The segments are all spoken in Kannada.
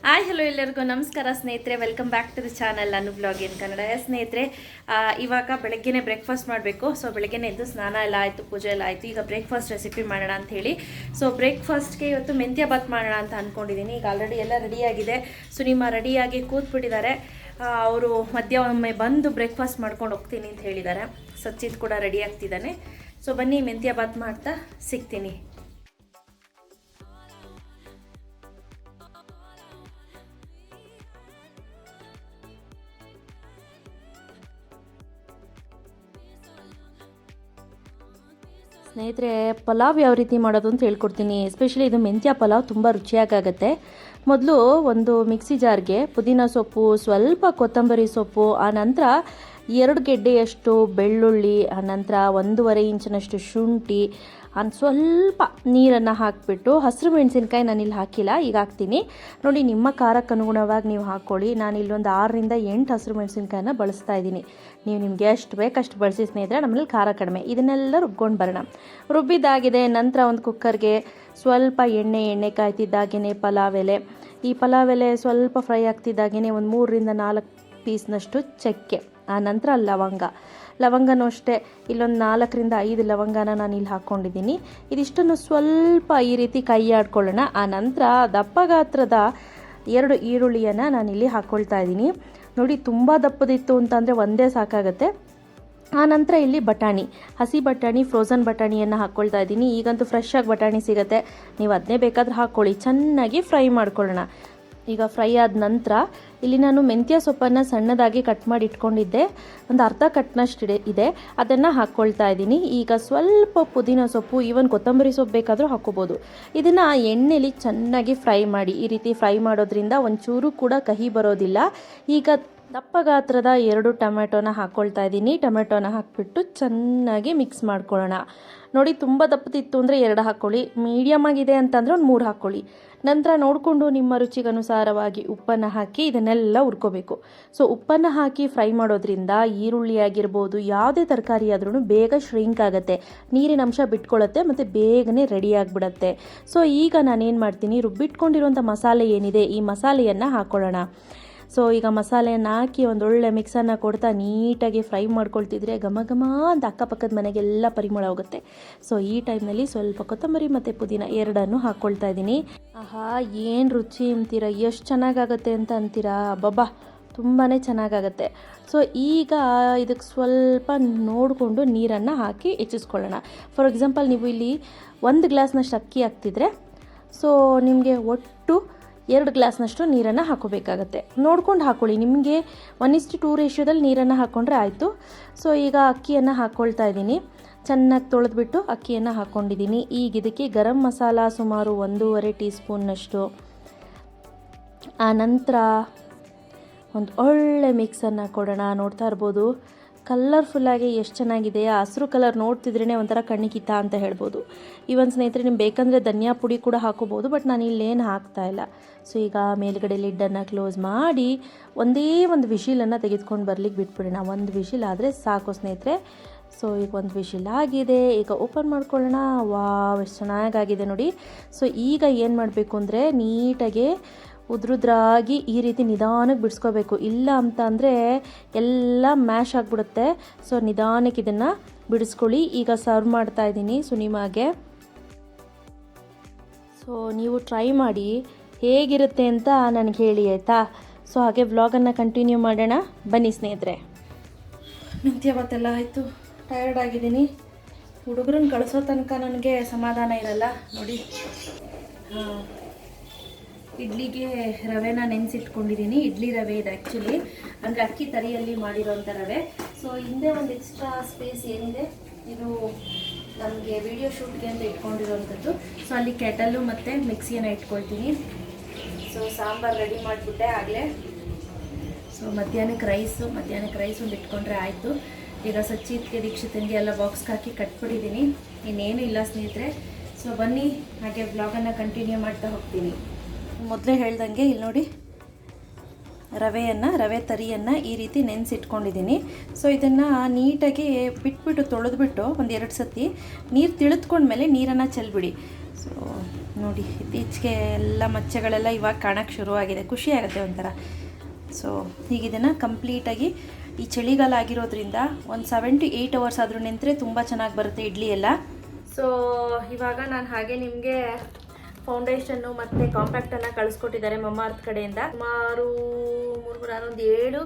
ಹಾಯ್ ಹಲೋ ಎಲ್ಲರಿಗೂ ನಮಸ್ಕಾರ ಸ್ನೇಹಿತರೆ, welcome back to the channel Anu vlog in Kannada. ಸ್ನೇಹಿತರೆ, ಇವಾಗ ಬೆಳಗ್ಗೆನೇ ಬ್ರೇಕ್ಫಾಸ್ಟ್ ಮಾಡಬೇಕು. ಸೊ ಬೆಳಗ್ಗೆನೇ ಎದ್ದು ಸ್ನಾನ ಎಲ್ಲ ಆಯಿತು, ಪೂಜೆ ಎಲ್ಲ ಆಯಿತು. ಈಗ ಬ್ರೇಕ್ಫಾಸ್ಟ್ ರೆಸಿಪಿ ಮಾಡೋಣ ಅಂತ ಹೇಳಿ ಸೊ ಬ್ರೇಕ್ಫಾಸ್ಟ್ಗೆ ಇವತ್ತು ಮೆಂತ್ಯ ಬಾತ್ ಮಾಡೋಣ ಅಂತ ಅಂದ್ಕೊಂಡಿದ್ದೀನಿ. ಈಗ ಆಲ್ರೆಡಿ ಎಲ್ಲ ರೆಡಿಯಾಗಿದೆ. ಸುನಿಮಾ ರೆಡಿಯಾಗಿ ಕೂತ್ಬಿಟ್ಟಿದ್ದಾರೆ. ಅವರು ಮಧ್ಯ ಒಮ್ಮೆ ಬಂದು ಬ್ರೇಕ್ಫಾಸ್ಟ್ ಮಾಡ್ಕೊಂಡು ಹೋಗ್ತೀನಿ ಅಂತ ಹೇಳಿದ್ದಾರೆ. ಸಚ್ಚಿತ್ ಕೂಡ ರೆಡಿ ಆಗ್ತಿದ್ದಾನೆ. ಸೊ ಬನ್ನಿ ಮೆಂತ್ಯ ಬಾತ್ ಮಾಡ್ತಾ ಸಿಗ್ತೀನಿ. ಸ್ನೇಹಿತರೆ, ಪಲಾವ್ ಯಾವ ರೀತಿ ಮಾಡೋದು ಅಂತ ಹೇಳ್ಕೊಡ್ತೀನಿ. ಎಸ್ಪೆಷಲಿ ಇದು ಮೆಂತ್ಯ ಪಲಾವ್ ತುಂಬ ರುಚಿಯಾಗುತ್ತೆ. ಮೊದಲು ಒಂದು ಮಿಕ್ಸಿ ಜಾರ್ಗೆ ಪುದೀನ ಸೊಪ್ಪು, ಸ್ವಲ್ಪ ಕೊತ್ತಂಬರಿ ಸೊಪ್ಪು, ಆನಂತರ 2 ಗೆಡ್ಡೆಯಷ್ಟು ಬೆಳ್ಳುಳ್ಳಿ, ಆನಂತರ 1.5 ಇಂಚಿನಷ್ಟು ಶುಂಠಿ, ಸ್ವಲ್ಪ ನೀರನ್ನು ಹಾಕಿಬಿಟ್ಟು, ಹಸಿರು ಮೆಣಸಿನ್ಕಾಯಿ ನಾನಿಲ್ಲಿ ಹಾಕಿಲ್ಲ, ಈಗ ಹಾಕ್ತೀನಿ ನೋಡಿ. ನಿಮ್ಮ ಖಾರಕ್ಕೆ ಅನುಗುಣವಾಗಿ ನೀವು ಹಾಕ್ಕೊಳ್ಳಿ. ನಾನಿಲ್ಲಿ ಒಂದು 6ರಿಂದ 8 ಹಸಿರು ಮೆಣಸಿನ್ಕಾಯಿನ ಬಳಸ್ತಾ ಇದ್ದೀನಿ. ನೀವು ನಿಮಗೆ ಎಷ್ಟು ಬೇಕಷ್ಟು ಬಳಸಿ ಸ್ನೇಹಿತರೆ, ನಮ್ಮಲ್ಲಿ ಖಾರ ಕಡಿಮೆ. ಇದನ್ನೆಲ್ಲ ರುಬ್ಕೊಂಡು ಬರೋಣ. ರುಬ್ಬಿದ್ದಾಗಿದೆ. ನಂತರ ಒಂದು ಕುಕ್ಕರ್ಗೆ ಸ್ವಲ್ಪ ಎಣ್ಣೆ ಕಾಯ್ತಿದ್ದಾಗೇ ಪಲಾವ್ ಎಲೆ, ಈ ಪಲಾವ್ ಎಲೆ ಸ್ವಲ್ಪ ಫ್ರೈ ಆಗ್ತಿದ್ದಾಗೇ ಒಂದು 3ರಿಂದ 4 ಪೀಸ್ನಷ್ಟು ಚಕ್ಕೆ, ಆ ನಂತರ ಲವಂಗನೂ ಅಷ್ಟೇ ಇಲ್ಲೊಂದು 4ರಿಂದ 5 ಲವಂಗನ ನಾನು ಇಲ್ಲಿ ಹಾಕ್ಕೊಂಡಿದ್ದೀನಿ. ಇದಿಷ್ಟನ್ನು ಸ್ವಲ್ಪ ಈ ರೀತಿ ಕೈ ಆಡ್ಕೊಳ್ಳೋಣ. ಆ ನಂತರ ದಪ್ಪ ಗಾತ್ರದ 2 ಈರುಳ್ಳಿಯನ್ನು ನಾನಿಲ್ಲಿ ಹಾಕ್ಕೊಳ್ತಾ ಇದ್ದೀನಿ ನೋಡಿ. ತುಂಬ ದಪ್ಪದಿತ್ತು ಅಂತಂದರೆ ಒಂದೇ ಸಾಕಾಗುತ್ತೆ. ಆ ನಂತರ ಇಲ್ಲಿ ಬಟಾಣಿ, ಹಸಿ ಬಟಾಣಿ, ಫ್ರೋಝನ್ ಬಟಾಣಿಯನ್ನು ಹಾಕ್ಕೊಳ್ತಾ ಇದ್ದೀನಿ. ಈಗಂತೂ ಫ್ರೆಶ್ ಆಗಿ ಬಟಾಣಿ ಸಿಗುತ್ತೆ, ನೀವು ಅದನ್ನೇ ಬೇಕಾದ್ರೆ ಹಾಕ್ಕೊಳ್ಳಿ. ಚೆನ್ನಾಗಿ ಫ್ರೈ ಮಾಡ್ಕೊಳ್ಳೋಣ. ಈಗ ಫ್ರೈ ಆದ ನಂತರ ಇಲ್ಲಿ ನಾನು ಮೆಂತ್ಯ ಸೊಪ್ಪನ್ನು ಸಣ್ಣದಾಗಿ ಕಟ್ ಮಾಡಿ ಇಟ್ಕೊಂಡಿದ್ದೆ, ಒಂದು ಅರ್ಧ ಕಟ್ನಷ್ಟು ಇದೆ, ಅದನ್ನು ಹಾಕ್ಕೊಳ್ತಾ ಇದ್ದೀನಿ. ಈಗ ಸ್ವಲ್ಪ ಪುದೀನ ಸೊಪ್ಪು, ಈವನ್ ಕೊತ್ತಂಬರಿ ಸೊಪ್ಪು ಬೇಕಾದರೂ ಹಾಕ್ಕೋಬೋದು. ಇದನ್ನು ಎಣ್ಣೆಲಿ ಚೆನ್ನಾಗಿ ಫ್ರೈ ಮಾಡಿ. ಈ ರೀತಿ ಫ್ರೈ ಮಾಡೋದ್ರಿಂದ ಒಂಚೂರು ಕೂಡ ಕಹಿ ಬರೋದಿಲ್ಲ. ಈಗ ದಪ್ಪ ಗಾತ್ರದ 2 ಟೊಮೆಟೊನ ಹಾಕ್ಕೊಳ್ತಾ ಇದ್ದೀನಿ. ಟೊಮೆಟೊನ ಹಾಕಿಬಿಟ್ಟು ಚೆನ್ನಾಗಿ ಮಿಕ್ಸ್ ಮಾಡ್ಕೊಳ್ಳೋಣ ನೋಡಿ. ತುಂಬ ದಪ್ಪದಿತ್ತು ಅಂದರೆ 2 ಹಾಕ್ಕೊಳ್ಳಿ, ಮೀಡಿಯಮ್ ಆಗಿದೆ ಅಂತಂದರೆ ಒಂದು 3 ಹಾಕ್ಕೊಳ್ಳಿ. ನಂತರ ನೋಡಿಕೊಂಡು ನಿಮ್ಮ ರುಚಿಗನುಸಾರವಾಗಿ ಉಪ್ಪನ್ನು ಹಾಕಿ ಇದನ್ನೆಲ್ಲ ಹುರ್ಕೋಬೇಕು. ಸೊ ಉಪ್ಪನ್ನು ಹಾಕಿ ಫ್ರೈ ಮಾಡೋದ್ರಿಂದ ಈರುಳ್ಳಿ ಆಗಿರ್ಬೋದು, ಯಾವುದೇ ತರಕಾರಿ ಆದ್ರೂ ಬೇಗ ಶ್ರಿಂಕ್ ಆಗುತ್ತೆ, ನೀರಿನ ಅಂಶ ಬಿಟ್ಕೊಳ್ಳುತ್ತೆ ಮತ್ತು ಬೇಗನೆ ರೆಡಿ ಆಗಿಬಿಡತ್ತೆ. ಸೊ ಈಗ ನಾನೇನು ಮಾಡ್ತೀನಿ, ರುಬ್ಬಿಟ್ಕೊಂಡಿರುವಂಥ ಮಸಾಲೆ ಏನಿದೆ, ಈ ಮಸಾಲೆಯನ್ನು ಹಾಕ್ಕೊಳ್ಳೋಣ. ಸೊ ಈಗ ಮಸಾಲೆಯನ್ನು ಹಾಕಿ ಒಂದೊಳ್ಳೆ ಮಿಕ್ಸನ್ನು ಕೊಡ್ತಾ ನೀಟಾಗಿ ಫ್ರೈ ಮಾಡ್ಕೊಳ್ತಿದ್ರೆ ಘಮ ಅಂತ ಅಕ್ಕಪಕ್ಕದ ಮನೆಗೆಲ್ಲ ಪರಿಮಳ ಹೋಗುತ್ತೆ. ಸೊ ಈ ಟೈಮ್ನಲ್ಲಿ ಸ್ವಲ್ಪ ಕೊತ್ತಂಬರಿ ಮತ್ತು ಪುದೀನ 2 ಹಾಕ್ಕೊಳ್ತಾ ಇದ್ದೀನಿ. ಆಹಾ, ಏನು ರುಚಿ ಅಂತೀರಾ, ಎಷ್ಟು ಚೆನ್ನಾಗಾಗತ್ತೆ ಅಂತ ಅಂತೀರಾ. ಬಬ್ಬಾ, ತುಂಬಾ ಚೆನ್ನಾಗಾಗತ್ತೆ. ಸೊ ಈಗ ಇದಕ್ಕೆ ಸ್ವಲ್ಪ ನೋಡಿಕೊಂಡು ನೀರನ್ನು ಹಾಕಿ ಹೆಚ್ಚಿಸ್ಕೊಳ್ಳೋಣ. ಫಾರ್ ಎಕ್ಸಾಂಪಲ್, ನೀವು ಇಲ್ಲಿ 1 ಗ್ಲಾಸ್ನಷ್ಟು ಅಕ್ಕಿ ಹಾಕ್ತಿದ್ರೆ ಸೊ ನಿಮಗೆ ಒಟ್ಟು 2 ಗ್ಲಾಸ್ನಷ್ಟು ನೀರನ್ನು ಹಾಕೋಬೇಕಾಗತ್ತೆ. ನೋಡ್ಕೊಂಡು ಹಾಕ್ಕೊಳ್ಳಿ. ನಿಮಗೆ 1:2 ರೇಷಿಯೋದಲ್ಲಿ ನೀರನ್ನು ಹಾಕ್ಕೊಂಡ್ರೆ ಆಯಿತು. ಸೊ ಈಗ ಅಕ್ಕಿಯನ್ನು ಹಾಕ್ಕೊಳ್ತಾ ಇದ್ದೀನಿ. ಚೆನ್ನಾಗಿ ತೊಳೆದ್ಬಿಟ್ಟು ಅಕ್ಕಿಯನ್ನು ಹಾಕ್ಕೊಂಡಿದ್ದೀನಿ. ಈಗ ಇದಕ್ಕೆ ಗರಂ ಮಸಾಲ ಸುಮಾರು 1.5 ಟೀ ಸ್ಪೂನ್ನಷ್ಟು, ಆ ನಂತರ ಒಂದು ಒಳ್ಳೆ ಮಿಕ್ಸನ್ನು ಕೊಡೋಣ. ನೋಡ್ತಾ ಇರ್ಬೋದು ಕಲರ್ಫುಲ್ಲಾಗಿ ಎಷ್ಟು ಚೆನ್ನಾಗಿದೆ. ಹಸಿರು ಕಲರ್ ನೋಡ್ತಿದ್ರೇ ಒಂಥರ ಕಣ್ಣಿಕಿತ ಅಂತ ಹೇಳ್ಬೋದು. ಇವನ್ ಸ್ನೇಹಿತರೆ, ನಿಮ್ಗೆ ಬೇಕಂದರೆ ಧನಿಯಾ ಪುಡಿ ಕೂಡ ಹಾಕೋಬೋದು, ಬಟ್ ನಾನು ಇಲ್ಲೇನು ಹಾಕ್ತಾಯಿಲ್ಲ. ಸೊ ಈಗ ಮೇಲ್ಗಡೆ ಲಿಡ್ಡನ್ನು ಕ್ಲೋಸ್ ಮಾಡಿ ಒಂದೇ ಒಂದು ವಿಶಿಲನ್ನು ತೆಗೆದುಕೊಂಡು ಬರ್ಲಿಕ್ಕೆ ಬಿಟ್ಬಿಡೋಣ. 1 ವಿಶಿಲ್ ಆದರೆ ಸಾಕು ಸ್ನೇಹಿತರೆ. ಸೊ ಈಗ 1 ವಿಶಿಲ್ ಆಗಿದೆ. ಈಗ ಓಪನ್ ಮಾಡ್ಕೊಳ್ಳೋಣ. ವಾವ್, ಎಷ್ಟು ಚೆನ್ನಾಗಾಗಿದೆ ನೋಡಿ. ಸೊ ಈಗ ಏನು ಮಾಡಬೇಕು ಅಂದರೆ ನೀಟಾಗಿ ಉದ್ರುದ್ರಾಗಿ ಈ ರೀತಿ ನಿಧಾನಕ್ಕೆ ಬಿಡಿಸ್ಕೋಬೇಕು. ಇಲ್ಲ ಅಂತ ಅಂದರೆ ಎಲ್ಲ ಮ್ಯಾಶ್ ಆಗಿಬಿಡುತ್ತೆ. ಸೊ ನಿಧಾನಕ್ಕೆ ಇದನ್ನು ಬಿಡಿಸ್ಕೊಳ್ಳಿ. ಈಗ ಸರ್ವ್ ಮಾಡ್ತಾ ಇದ್ದೀನಿ ಸುನಿಮಾಗೆ. ಸೊ ನೀವು ಟ್ರೈ ಮಾಡಿ ಹೇಗಿರುತ್ತೆ ಅಂತ ನನಗೆ ಹೇಳಿ ಆಯಿತಾ. ಸೊ ಹಾಗೆ ವ್ಲಾಗನ್ನು ಕಂಟಿನ್ಯೂ ಮಾಡೋಣ ಬನ್ನಿ ಸ್ನೇಹಿತರೆ. ಮೆಂತ್ಯ ಬಾತೆಲ್ಲ ಆಯಿತು, ಟಯರ್ಡ್ ಆಗಿದ್ದೀನಿ. ಹುಡುಗರನ್ನ ಕಳಿಸೋ ತನಕ ನನಗೆ ಸಮಾಧಾನ ಇರಲ್ಲ ನೋಡಿ. ಇಡ್ಲಿಗೆ ರವೆನ ನೆನೆಸಿಟ್ಕೊಂಡಿದ್ದೀನಿ. ಇಡ್ಲಿ ರವೆ ಇದು ಆ್ಯಕ್ಚುಲಿ, ಅಂದರೆ ಅಕ್ಕಿ ತರಿಯಲ್ಲಿ ಮಾಡಿರೋಂಥ ರವೆ. ಸೊ ಹಿಂದೆ ಒಂದು ಎಕ್ಸ್ಟ್ರಾ ಸ್ಪೇಸ್ ಏನಿದೆ, ಇದು ನಮಗೆ ವಿಡಿಯೋ ಶೂಟ್ಗೆ ಅಂತ ಇಟ್ಕೊಂಡಿರೋವಂಥದ್ದು. ಸೊ ಅಲ್ಲಿ ಕೆಟಲು ಮತ್ತು ಮಿಕ್ಸಿಯನ್ನು ಇಟ್ಕೊಳ್ತೀನಿ. ಸೊ ಸಾಂಬಾರು ರೆಡಿ ಮಾಡಿಬಿಟ್ಟೆ ಆಗಲೇ. ಸೊ ಮಧ್ಯಾಹ್ನಕ್ಕೆ ರೈಸ್ ಒಂದು ಇಟ್ಕೊಂಡ್ರೆ ಆಯಿತು. ಈಗ ಸಚ್ಚಿತ್ಗೆ ದೀಕ್ಷಿತನಿಗೆ ಎಲ್ಲ ಬಾಕ್ಸ್ಗೆ ಹಾಕಿ ಕಟ್ಬಿಟ್ಟಿದ್ದೀನಿ. ಇನ್ನೇನು ಇಲ್ಲ ಸ್ನೇಹಿತರೆ. ಸೊ ಬನ್ನಿ ಹಾಗೆ ವ್ಲಾಗನ್ನು ಕಂಟಿನ್ಯೂ ಮಾಡ್ತಾ ಹೋಗ್ತೀನಿ. ಮೊದಲೇ ಹೇಳ್ದಂಗೆ ಇಲ್ಲಿ ನೋಡಿ, ರವೆ ತರಿಯನ್ನು ಈ ರೀತಿ ನೆನೆಸಿಟ್ಕೊಂಡಿದ್ದೀನಿ. ಸೊ ಇದನ್ನು ನೀಟಾಗಿ ಬಿಟ್ಬಿಟ್ಟು ತೊಳೆದ್ಬಿಟ್ಟು ಒಂದು 2 ಸತಿ ನೀರು ತಿಳಿದ್ಕೊಂಡ್ಮೇಲೆ ನೀರನ್ನು ಚೆಲ್ಬಿಡಿ. ಸೊ ನೋಡಿ, ಇತ್ತೀಚೆಗೆ ಎಲ್ಲ ಮಚ್ಚೆಗಳೆಲ್ಲ ಇವಾಗ ಕಾಣೋಕ್ಕೆ ಶುರುವಾಗಿದೆ, ಖುಷಿ ಆಗುತ್ತೆ ಒಂಥರ. ಸೊ ಈಗ ಇದನ್ನು ಕಂಪ್ಲೀಟಾಗಿ ಈ ಚಳಿಗಾಲ ಆಗಿರೋದ್ರಿಂದ ಒಂದು 7 to 8 ಅವರ್ಸ್ ಆದರೂ ನಿಂತರೆ ತುಂಬ ಚೆನ್ನಾಗಿ ಬರುತ್ತೆ ಇಡ್ಲಿ ಎಲ್ಲ. ಸೊ ಇವಾಗ ನಾನು ಹಾಗೆ ನಿಮಗೆ ಫೌಂಡೇಶನ್ನು ಮತ್ತು ಕಾಂಪ್ಯಾಕ್ಟನ್ನು ಕಳಿಸ್ಕೊಟ್ಟಿದ್ದಾರೆ ಮಮ್ಮಾರ್ತ್ ಕಡೆಯಿಂದ. ಸುಮಾರು 7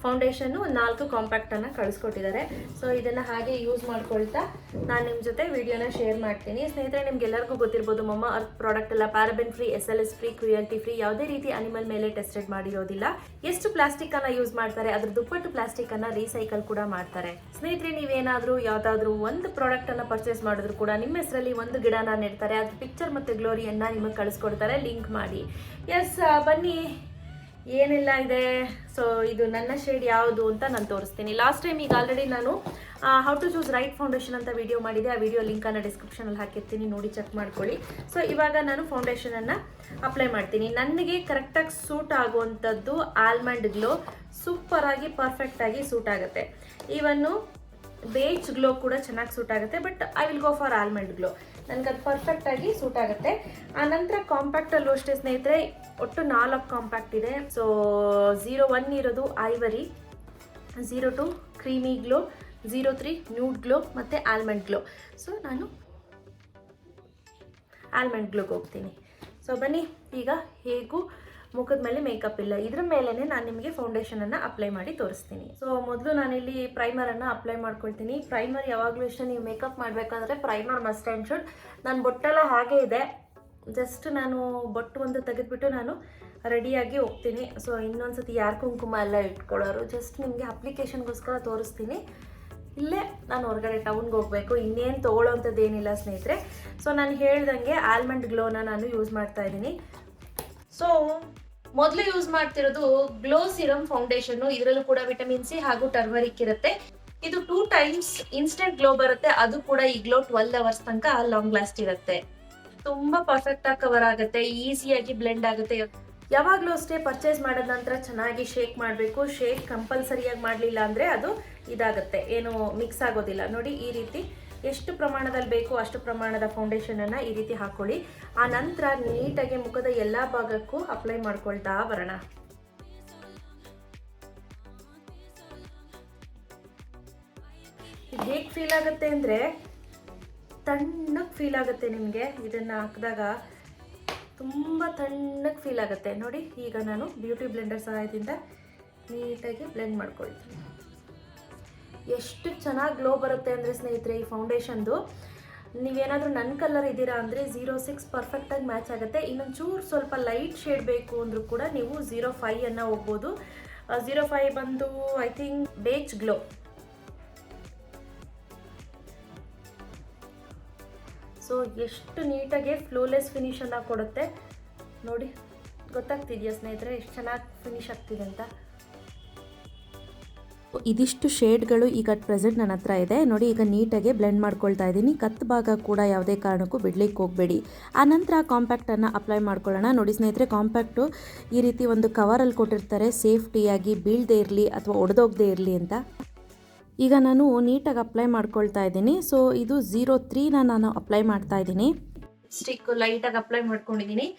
ಫೌಂಡೇಶನ್ನು, 4 ಕಾಂಪ್ಯಾಕ್ಟನ್ನು ಕಳಿಸ್ಕೊಟ್ಟಿದ್ದಾರೆ. ಸೊ ಇದನ್ನು ಹಾಗೆ ಯೂಸ್ ಮಾಡ್ಕೊಳ್ತಾ ನಾನು ನಿಮ್ಮ ಜೊತೆ ವಿಡಿಯೋನ ಶೇರ್ ಮಾಡ್ತೀನಿ. ಸ್ನೇಹಿತರೆ, ನಿಮ್ಗೆಲ್ಲರಿಗೂ ಗೊತ್ತಿರ್ಬೋದು, ಮಮ್ಮ ಅರ್ತ್ ಪ್ರಾಡಕ್ಟ್ ಎಲ್ಲ ಪ್ಯಾರಾಬೆನ್ free, SLS free, cruelty free, ಯಾವುದೇ ರೀತಿ ಅನಿಮಲ್ ಮೇಲೆ ಟೆಸ್ಟೆಡ್ ಮಾಡಿರೋದಿಲ್ಲ. ಎಷ್ಟು ಪ್ಲಾಸ್ಟಿಕ್ಕನ್ನು ಯೂಸ್ ಮಾಡ್ತಾರೆ, ಅದ್ರ ದುಪ್ಪಟ್ಟು ಪ್ಲಾಸ್ಟಿಕ್ಕನ್ನು ರೀಸೈಕಲ್ ಕೂಡ ಮಾಡ್ತಾರೆ. ಸ್ನೇಹಿತರೆ, ನೀವೇನಾದರೂ ಯಾವುದಾದ್ರೂ ಒಂದು ಪ್ರಾಡಕ್ಟನ್ನು ಪರ್ಚೇಸ್ ಮಾಡಿದ್ರು ಕೂಡ ನಿಮ್ಮ ಹೆಸರಲ್ಲಿ ಒಂದು ಗಿಡನ ನೆಡ್ತಾರೆ, ಅದ್ರ ಪಿಕ್ಚರ್ ಮತ್ತು ಗ್ಲೋರಿಯನ್ನು ನಿಮಗೆ ಕಳಿಸ್ಕೊಡ್ತಾರೆ ಲಿಂಕ್ ಮಾಡಿ. ಎಸ್, ಬನ್ನಿ ಏನೆಲ್ಲ ಇದೆ. ಸೊ ಇದು ನನ್ನ ಶೇಡ್ ಯಾವುದು ಅಂತ ನಾನು ತೋರಿಸ್ತೀನಿ. ಲಾಸ್ಟ್ ಟೈಮ್ ಈಗ ಆಲ್ರೆಡಿ ನಾನು how to choose right foundation ಅಂತ ವಿಡಿಯೋ ಮಾಡಿದೆ. ಆ ವಿಡಿಯೋ ಲಿಂಕನ್ನು ಡಿಸ್ಕ್ರಿಪ್ಷನಲ್ಲಿ ಹಾಕಿರ್ತೀನಿ, ನೋಡಿ ಚೆಕ್ ಮಾಡ್ಕೊಳ್ಳಿ. ಸೊ ಇವಾಗ ನಾನು ಫೌಂಡೇಶನನ್ನು ಅಪ್ಲೈ ಮಾಡ್ತೀನಿ. ನನಗೆ ಕರೆಕ್ಟಾಗಿ ಸೂಟ್ ಆಗುವಂಥದ್ದು ಆಲ್ಮಂಡ್ ಗ್ಲೋ. ಸೂಪರಾಗಿ ಪರ್ಫೆಕ್ಟಾಗಿ ಸೂಟ್ ಆಗುತ್ತೆ. ಈವನ್ನು ಬೇಜ್ ಗ್ಲೋ ಕೂಡ ಚೆನ್ನಾಗಿ ಸೂಟ್ ಆಗುತ್ತೆ, but I will go for almond glow. ನನಗೆ ಅದು ಪರ್ಫೆಕ್ಟಾಗಿ ಸೂಟ್ ಆಗುತ್ತೆ. ಆನಂತರ ಕಾಂಪ್ಯಾಕ್ಟಲ್ಲೂ ಅಷ್ಟೇ ಸ್ನೇಹಿತರೆ, ಒಟ್ಟು 4 ಕಾಂಪ್ಯಾಕ್ಟ್ ಇದೆ. ಸೊ 01 ಇರೋದು ivory, 02 creamy glow, 03 nude glow ಮತ್ತು ಆಲ್ಮಂಡ್ ಗ್ಲೋ. ಸೊ ನಾನು ಆಲ್ಮಂಡ್ ಗ್ಲೋಗೆ ಹೋಗ್ತೀನಿ. ಸೊ ಬನ್ನಿ, ಈಗ ಹೇಗೂ ಮುಖದ ಮೇಲೆ ಮೇಕಪ್ ಇಲ್ಲ, ಇದ್ರ ಮೇಲೇ ನಾನು ನಿಮಗೆ ಫೌಂಡೇಶನನ್ನು ಅಪ್ಲೈ ಮಾಡಿ ತೋರಿಸ್ತೀನಿ. ಸೊ ಮೊದಲು ನಾನಿಲ್ಲಿ ಪ್ರೈಮರನ್ನು ಅಪ್ಲೈ ಮಾಡ್ಕೊಳ್ತೀನಿ. ಪ್ರೈಮರ್ ಯಾವಾಗಲೂ ಇಷ್ಟ, ನೀವು ಮೇಕಪ್ ಮಾಡಬೇಕಾದ್ರೆ ಪ್ರೈಮರ್ ಮಸ್ಟ್ ಆ್ಯಂಡ್ ಶುಡ್. ನನ್ನ ಬೊಟ್ಟೆಲ್ಲ ಹಾಗೆ ಇದೆ, ಜಸ್ಟ್ ನಾನು ಬೊಟ್ಟು ಒಂದು ತೆಗೆದುಬಿಟ್ಟು ನಾನು ರೆಡಿಯಾಗಿ ಹೋಗ್ತೀನಿ. ಸೊ ಇನ್ನೊಂದು ಸತಿ ಯಾರು ಕುಂಕುಮ ಎಲ್ಲ ಇಟ್ಕೊಳ್ಳೋರು, ಜಸ್ಟ್ ನಿಮಗೆ ಅಪ್ಲಿಕೇಶನ್ಗೋಸ್ಕರ ತೋರಿಸ್ತೀನಿ. ಇಲ್ಲೇ ನಾನು ಹೊರಗಡೆ ಟೌನ್ಗೆ ಹೋಗಬೇಕು, ಇನ್ನೇನು ತೊಗೊಳ್ಳೋವಂಥದ್ದು ಏನಿಲ್ಲ ಸ್ನೇಹಿತರೆ. ಸೊ ನಾನು ಹೇಳ್ದಂಗೆ ಆಲ್ಮಂಡ್ ಗ್ಲೋನ ನಾನು ಯೂಸ್ ಮಾಡ್ತಾ ಇದ್ದೀನಿ. ಸೊ ಮೊದಲು ಯೂಸ್ ಮಾಡ್ತಿರೋದು ಗ್ಲೋ ಸಿರಮ್ ಫೌಂಡೇಶನ್. ಇದರಲ್ಲೂ ಕೂಡ ವಿಟಮಿನ್ ಸಿ ಹಾಗೂ ಟರ್ಮರಿಕ್ ಇರುತ್ತೆ. ಇದು 2 times ಇನ್ಸ್ಟೆಂಟ್ ಗ್ಲೋ ಬರುತ್ತೆ. ಅದು ಕೂಡ ಈ ಗ್ಲೋ 12 ಅವರ್ಸ್ ತನಕ ಲಾಂಗ್ ಲಾಸ್ಟ್ ಇರುತ್ತೆ. ತುಂಬಾ ಪರ್ಫೆಕ್ಟ್ ಆಗಿ ಕವರ್ ಆಗುತ್ತೆ, ಈಸಿಯಾಗಿ ಬ್ಲೆಂಡ್ ಆಗುತ್ತೆ. ಯಾವಾಗಲೂ ಅಷ್ಟೇ ಪರ್ಚೇಸ್ ಮಾಡಿದ ನಂತರ ಚೆನ್ನಾಗಿ ಶೇಕ್ ಮಾಡಬೇಕು. ಶೇಕ್ ಕಂಪಲ್ಸರಿಯಾಗಿ ಮಾಡಲಿಲ್ಲ ಅಂದರೆ ಅದು ಇದಾಗುತ್ತೆ, ಏನು ಮಿಕ್ಸ್ ಆಗೋದಿಲ್ಲ. ನೋಡಿ, ಈ ರೀತಿ ಎಷ್ಟು ಪ್ರಮಾಣದಲ್ಲಿ ಬೇಕು ಅಷ್ಟು ಪ್ರಮಾಣದ ಫೌಂಡೇಶನನ್ನು ಈ ರೀತಿ ಹಾಕೊಳ್ಳಿ. ಆ ನಂತರ ನೀಟಾಗಿ ಮುಖದ ಎಲ್ಲ ಭಾಗಕ್ಕೂ ಅಪ್ಲೈ ಮಾಡ್ಕೊಳ್ತಾ ಬರೋಣ. ಇದು ಹೇಗೆ ಫೀಲ್ ಆಗುತ್ತೆ ಅಂದರೆ, ತಣ್ಣಗೆ ಫೀಲ್ ಆಗುತ್ತೆ ನಿಮಗೆ. ಇದನ್ನು ಹಾಕಿದಾಗ ತುಂಬ ತಣ್ಣಗೆ ಫೀಲ್ ಆಗುತ್ತೆ. ನೋಡಿ, ಈಗ ನಾನು ಬ್ಯೂಟಿ ಬ್ಲೆಂಡರ್ ಸಹಾಯದಿಂದ ನೀಟಾಗಿ ಬ್ಲೆಂಡ್ ಮಾಡ್ಕೊಳ್ತೀನಿ. ಎಷ್ಟು ಚೆನ್ನಾಗಿ ಗ್ಲೋ ಬರುತ್ತೆ ಅಂದರೆ ಸ್ನೇಹಿತರೆ, ಈ ಫೌಂಡೇಶನ್ದು ನೀವೇನಾದರೂ ನನ್ನ ಕಲರ್ ಇದ್ದೀರಾ ಅಂದರೆ 06 ಪರ್ಫೆಕ್ಟಾಗಿ ಮ್ಯಾಚ್ ಆಗುತ್ತೆ. ಇನ್ನೊಂಚೂರು ಸ್ವಲ್ಪ ಲೈಟ್ ಶೇಡ್ ಬೇಕು ಅಂದರೂ ಕೂಡ ನೀವು 05 ಹೋಗ್ಬೋದು. 05 ಬಂದು I think beige glow. So ಎಷ್ಟು ನೀಟಾಗಿ ಫ್ಲೋಲೆಸ್ ಫಿನಿಶನ್ನು ಕೊಡುತ್ತೆ ನೋಡಿ. ಗೊತ್ತಾಗ್ತಿದೆಯಾ ಸ್ನೇಹಿತರೆ ಎಷ್ಟು ಚೆನ್ನಾಗಿ ಫಿನಿಶ್ ಆಗ್ತಿದೆ ಅಂತ? ಇದಿಷ್ಟು ಶೇಡ್ಗಳು ಈಗ ಪ್ರೆಸೆಂಟ್ ನನ್ನ ಹತ್ರ ಇದೆ ನೋಡಿ. ಈಗ ನೀಟಾಗಿ ಬ್ಲೆಂಡ್ ಮಾಡ್ಕೊಳ್ತಾ ಇದ್ದೀನಿ. ಕತ್ತು ಭಾಗ ಕೂಡ ಯಾವುದೇ ಕಾರಣಕ್ಕೂ ಬಿಡ್ಲಿಕ್ಕೆ ಹೋಗಬೇಡಿ. ಆನಂತರ ಕಾಂಪ್ಯಾಕ್ಟನ್ನು ಅಪ್ಲೈ ಮಾಡ್ಕೊಳ್ಳೋಣ. ನೋಡಿ ಸ್ನೇಹಿತರೆ, ಕಾಂಪ್ಯಾಕ್ಟು ಈ ರೀತಿ ಒಂದು ಕವರಲ್ಲಿ ಕೊಟ್ಟಿರ್ತಾರೆ, ಸೇಫ್ಟಿಯಾಗಿ ಬೀಳದೇ ಇರಲಿ ಅಥವಾ ಒಡೆದೋಗದೇ ಇರಲಿ ಅಂತ. ಈಗ ನಾನು ನೀಟಾಗಿ ಅಪ್ಲೈ ಮಾಡ್ಕೊಳ್ತಾ ಇದ್ದೀನಿ. ಸೊ ಇದು 03ನ ನಾನು ಅಪ್ಲೈ ಮಾಡ್ತಾ ಇದ್ದೀನಿ. ಸ್ಟಿಕ್ ಲೈಟಾಗಿ ಅಪ್ಲೈ ಮಾಡ್ಕೊಂಡಿದ್ದೀನಿ.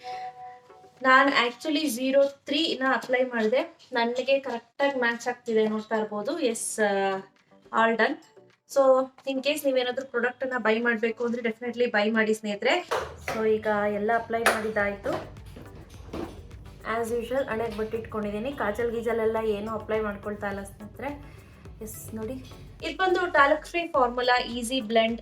ನಾನು ಆ್ಯಕ್ಚುಲಿ 03ನ ಅಪ್ಲೈ ಮಾಡಿದೆ, ನನಗೆ ಕರೆಕ್ಟಾಗಿ ಮ್ಯಾಚ್ ಆಗ್ತಿದೆ, ನೋಡ್ತಾ ಇರ್ಬೋದು. Yes, all done. So in case ನೀವೇನಾದರೂ ಪ್ರಾಡಕ್ಟನ್ನು ಬೈ ಮಾಡಬೇಕು ಅಂದರೆ ಡೆಫಿನೆಟ್ಲಿ ಬೈ ಮಾಡಿ ಸ್ನೇಹಿತರೆ. ಸೊ ಈಗ ಎಲ್ಲ ಅಪ್ಲೈ ಮಾಡಿದ್ದಾಯಿತು. ಆ್ಯಸ್ ಯೂಶುವಲ್ ಹಣೆಗೆ ಬಟ್ಟೆ ಇಟ್ಕೊಂಡಿದ್ದೀನಿ. ಕಾಜಲ್ ಗೀಜಲೆಲ್ಲ ಏನೂ ಅಪ್ಲೈ ಮಾಡ್ಕೊಳ್ತಾ ಇಲ್ಲ ಸ್ನೇಹಿತರೆ. ಎಸ್ ನೋಡಿ, ಇದು ಬಂದು ಟಾಲಕ್ ಫ್ರೀ ಫಾರ್ಮುಲಾ ಈಸಿ ಬ್ಲೆಂಡ್